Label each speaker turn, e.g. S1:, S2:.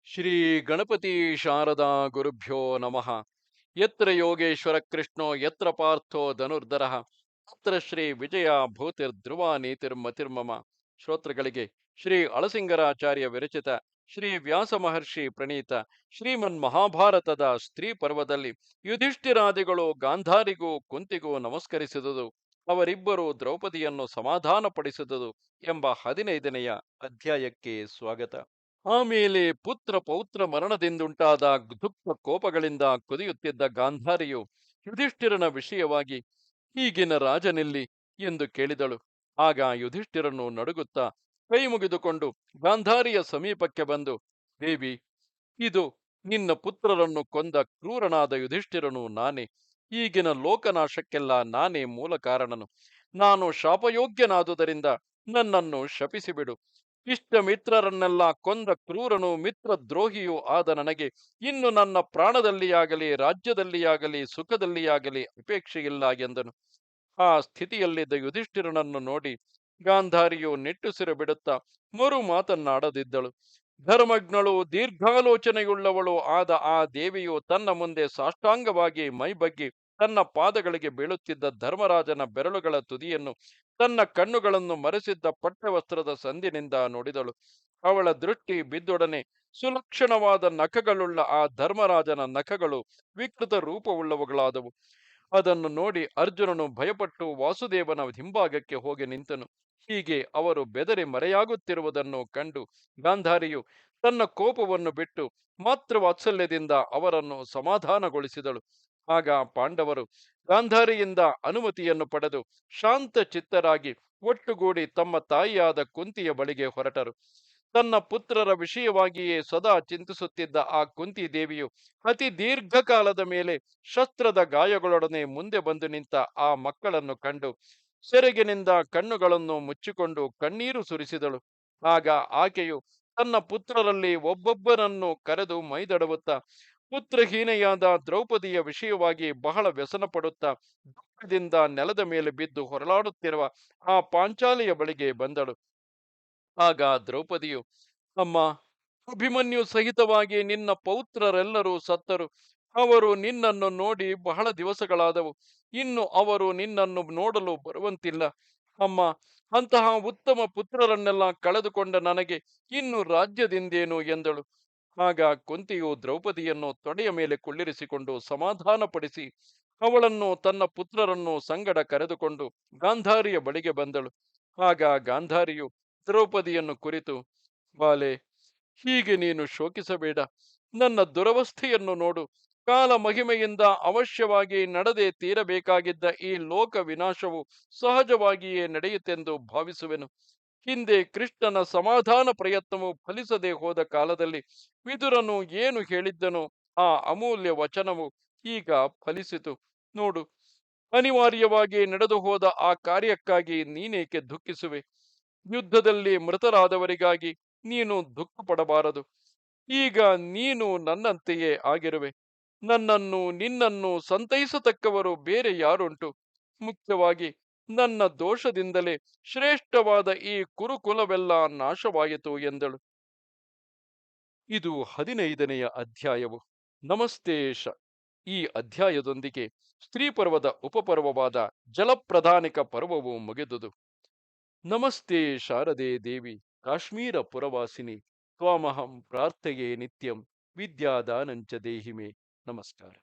S1: ಶ್ರೀ ಗಣಪತಿ ಶಾರದಾ ಗುರುಭ್ಯೋ ನಮಃ. ಯತ್ರ ಯೋಗೇಶ್ವರ ಕೃಷ್ಣೋ ಯತ್ರ ಪಾರ್ಥೋ ಧನುರ್ಧರಃ ತತ್ರ ಶ್ರೀ ವಿಜಯ ಭೂತಿರ್ಧ್ರುವ ನೀತಿರ್ಮತಿರ್ಮಮ. ಶ್ರೋತೃಗಳಿಗೆ ಶ್ರೀ ಅಳಸಿಂಗರಾಚಾರ್ಯ ವಿರಚಿತ ಶ್ರೀ ವ್ಯಾಸ ಮಹರ್ಷಿ ಪ್ರಣೀತ ಶ್ರೀಮನ್ ಮಹಾಭಾರತದ ಸ್ತ್ರೀ ಪರ್ವದಲ್ಲಿ ಯುಧಿಷ್ಠಿರಾದಿಗಳು ಗಾಂಧಾರಿಗೂ ಕುಂತಿಗೂ ನಮಸ್ಕರಿಸಿದುದು, ಅವರಿಬ್ಬರು ದ್ರೌಪದಿಯನ್ನು ಸಮಾಧಾನಪಡಿಸಿದುದು ಎಂಬ 15ನೆಯ ಅಧ್ಯಾಯಕ್ಕೆ ಸ್ವಾಗತ. ಆಮೇಲೆ ಪುತ್ರ ಪೌತ್ರ ಮರಣದಿಂದುಂಟಾದ ದುಃಖ ಕೋಪಗಳಿಂದ ಕುದಿಯುತ್ತಿದ್ದ ಗಾಂಧಾರಿಯು ಯುಧಿಷ್ಠಿರನ ವಿಷಯವಾಗಿ, ಈಗಿನ ರಾಜನೆಲ್ಲಿ ಎಂದು ಕೇಳಿದಳು. ಆಗ ಯುಧಿಷ್ಠಿರನು ನಡುಗುತ್ತಾ ಕೈ ಮುಗಿದುಕೊಂಡು ಗಾಂಧಾರಿಯ ಸಮೀಪಕ್ಕೆ ಬಂದು, ದೇವಿ, ಇದು ನಿನ್ನ ಪುತ್ರರನ್ನು ಕೊಂದ ಕ್ರೂರನಾದ ಯುಧಿಷ್ಠಿರನು ನಾನೇ. ಈಗಿನ ಲೋಕನಾಶಕ್ಕೆಲ್ಲ ನಾನೇ ಮೂಲ ಕಾರಣನು. ನಾನು ಶಾಪಯೋಗ್ಯನಾದುದರಿಂದ ನನ್ನನ್ನು ಶಪಿಸಿಬಿಡು. ಇಷ್ಟ ಮಿತ್ರರನ್ನೆಲ್ಲ ಕೊಂದ ಕ್ರೂರನು ಮಿತ್ರದ್ರೋಹಿಯೂ ಆದ ನನಗೆ ಇನ್ನು ನನ್ನ ಪ್ರಾಣದಲ್ಲಿಯಾಗಲಿ ರಾಜ್ಯದಲ್ಲಿಯಾಗಲಿ ಸುಖದಲ್ಲಿಯಾಗಲಿ ಅಪೇಕ್ಷೆಯಿಲ್ಲ ಎಂದನು. ಆ ಸ್ಥಿತಿಯಲ್ಲಿದ್ದ ಯುಧಿಷ್ಠಿರನನ್ನು ನೋಡಿ ಗಾಂಧಾರಿಯು ನಿಟ್ಟುಸಿರು ಬಿಡುತ್ತಾ ಮರು ಮಾತನ್ನಾಡದಿದ್ದಳು. ಧರ್ಮಜ್ಞಳು ದೀರ್ಘಾಲೋಚನೆಯುಳ್ಳವಳು ಆದ ಆ ದೇವಿಯು ತನ್ನ ಮುಂದೆ ಸಾಷ್ಟಾಂಗವಾಗಿ ಮೈಬಗ್ಗಿ ತನ್ನ ಪಾದಗಳಿಗೆ ಬೀಳುತ್ತಿದ್ದ ಧರ್ಮರಾಜನ ಬೆರಳುಗಳ ತುದಿಯನ್ನು ತನ್ನ ಕಣ್ಣುಗಳನ್ನು ಮರೆಸಿದ್ದ ಪಟ್ಟವಸ್ತ್ರದ ಸಂದಿನಿಂದ ನೋಡಿದಳು. ಅವಳ ದೃಷ್ಟಿ ಬಿದ್ದೊಡನೆ ಸುಲಕ್ಷಣವಾದ ನಖಗಳುಳ್ಳ ಆ ಧರ್ಮರಾಜನ ನಖಗಳು ವಿಕೃತ ರೂಪವುಳ್ಳವುಗಳಾದವು. ಅದನ್ನು ನೋಡಿ ಅರ್ಜುನನು ಭಯಪಟ್ಟು ವಾಸುದೇವನ ಹಿಂಭಾಗಕ್ಕೆ ಹೋಗಿ ನಿಂತನು. ಹೀಗೆ ಅವರು ಬೆದರಿ ಮರೆಯಾಗುತ್ತಿರುವುದನ್ನು ಕಂಡು ಗಾಂಧಾರಿಯು ತನ್ನ ಕೋಪವನ್ನು ಬಿಟ್ಟು ಮಾತೃ ವಾತ್ಸಲ್ಯದಿಂದ ಅವರನ್ನು ಸಮಾಧಾನಗೊಳಿಸಿದಳು. ಆಗ ಪಾಂಡವರು ಗಾಂಧಾರಿಯಿಂದ ಅನುಮತಿಯನ್ನು ಪಡೆದು ಶಾಂತ ಚಿತ್ತರಾಗಿ ಒಟ್ಟುಗೂಡಿ ತಮ್ಮ ತಾಯಿಯಾದ ಕುಂತಿಯ ಬಳಿಗೆ ಹೊರಟರು. ತನ್ನ ಪುತ್ರರ ವಿಷಯವಾಗಿಯೇ ಸದಾ ಚಿಂತಿಸುತ್ತಿದ್ದ ಆ ಕುಂತಿ ದೇವಿಯು ಅತಿ ದೀರ್ಘಕಾಲದ ಮೇಲೆ ಶಸ್ತ್ರದ ಗಾಯಗಳೊಡನೆ ಮುಂದೆ ಬಂದು ನಿಂತ ಆ ಮಕ್ಕಳನ್ನು ಕಂಡು ಸೆರಗಿನಿಂದ ಕಣ್ಣುಗಳನ್ನು ಮುಚ್ಚಿಕೊಂಡು ಕಣ್ಣೀರು ಸುರಿಸಿದಳು. ಆಗ ಆಕೆಯು ತನ್ನ ಪುತ್ರರಲ್ಲಿ ಒಬ್ಬೊಬ್ಬರನ್ನು ಕರೆದು ಮೈದಡುತ್ತಾ ಪುತ್ರಹೀನೆಯಾದ ದ್ರೌಪದಿಯ ವಿಷಯವಾಗಿ ಬಹಳ ವ್ಯಸನ ಪಡುತ್ತಾ ದುಃಖದಿಂದ ನೆಲದ ಮೇಲೆ ಬಿದ್ದು ಹೊರಳಾಡುತ್ತಿರುವ ಆ ಪಾಂಚಾಲಿಯ ಬಳಿಗೆ ಬಂದಳು. ಆಗ ದ್ರೌಪದಿಯು, ಅಮ್ಮ, ಅಭಿಮನ್ಯು ಸಹಿತವಾಗಿ ನಿನ್ನ ಪೌತ್ರರೆಲ್ಲರೂ ಸತ್ತರು. ಅವರು ನಿನ್ನನ್ನು ನೋಡಿ ಬಹಳ ದಿವಸಗಳಾದವು. ಇನ್ನು ಅವರು ನಿನ್ನನ್ನು ನೋಡಲು ಬರುವಂತಿಲ್ಲ. ಅಮ್ಮ, ಅಂತಹ ಉತ್ತಮ ಪುತ್ರರನ್ನೆಲ್ಲ ಕಳೆದುಕೊಂಡ ನನಗೆ ಇನ್ನು ರಾಜ್ಯದಿಂದೇನು ಎಂದಳು. ಆಗ ಕುಂತಿಯು ದ್ರೌಪದಿಯನ್ನು ತೊಡೆಯ ಮೇಲೆ ಕುಳ್ಳಿರಿಸಿಕೊಂಡು ಸಮಾಧಾನಪಡಿಸಿ ಅವಳನ್ನು ತನ್ನ ಪುತ್ರರನ್ನು ಸಂಗಡ ಕರೆದುಕೊಂಡು ಗಾಂಧಾರಿಯ ಬಳಿಗೆ ಬಂದಳು. ಆಗ ಗಾಂಧಾರಿಯು ದ್ರೌಪದಿಯನ್ನು ಕುರಿತು, ಬಾಲೆ, ಹೀಗೆ ನೀನು ಶೋಕಿಸಬೇಡ. ನನ್ನ ದುರವಸ್ಥೆಯನ್ನು ನೋಡು. ಕಾಲ ಮಹಿಮೆಯಿಂದ ಅವಶ್ಯವಾಗಿ ನಡೆದೇ ತೀರಬೇಕಾಗಿದ್ದ ಈ ಲೋಕ ವಿನಾಶವು ಸಹಜವಾಗಿಯೇ ನಡೆಯುತ್ತೆಂದು ಭಾವಿಸುವೆನು. ಹಿಂದೆ ಕೃಷ್ಣನ ಸಮಾಧಾನ ಪ್ರಯತ್ನವು ಫಲಿಸದೆ ಹೋದ ಕಾಲದಲ್ಲಿ ವಿದುರನು ಏನು ಹೇಳಿದ್ದನೋ ಆ ಅಮೂಲ್ಯ ವಚನವು ಈಗ ಫಲಿಸಿತು. ನೋಡು, ಅನಿವಾರ್ಯವಾಗಿ ನಡೆದು ಹೋದ ಆ ಕಾರ್ಯಕ್ಕಾಗಿ ನೀನೇಕೆ ದುಃಖಿಸುವೆ? ಯುದ್ಧದಲ್ಲಿ ಮೃತರಾದವರಿಗಾಗಿ ನೀನು ದುಃಖ ಪಡಬಾರದು. ಈಗ ನೀನು ನನ್ನಂತೆಯೇ ಆಗಿರುವೆ. ನನ್ನನ್ನು ನಿನ್ನನ್ನು ಸಂತೈಸತಕ್ಕವರು ಬೇರೆ ಯಾರುಂಟು? ಮುಖ್ಯವಾಗಿ ನನ್ನ ದೋಷದಿಂದಲೇ ಶ್ರೇಷ್ಠವಾದ ಈ ಕುರುಕುಲವೆಲ್ಲ ನಾಶವಾಯಿತು ಎಂದಳು. ಇದು 15ನೆಯ ಅಧ್ಯಾಯವು. ನಮಸ್ತೇಶ. ಈ ಅಧ್ಯಾಯದೊಂದಿಗೆ ಸ್ತ್ರೀ ಪರ್ವದ ಉಪಪರ್ವವಾದ ಜಲಪ್ರಧಾನಿಕ ಪರ್ವವು ಮುಗಿದುದು. ನಮಸ್ತೆ ಶಾರದೆ ದೇವಿ ಕಾಶ್ಮೀರ ಪುರವಾಸಿನಿ ತ್ವಾಮಹಂ ಪ್ರಾರ್ಥಯೇ ನಿತ್ಯಂ ವಿದ್ಯಾದಾನಂಚ ದೇಹಿಮೆ. ನಮಸ್ಕಾರ.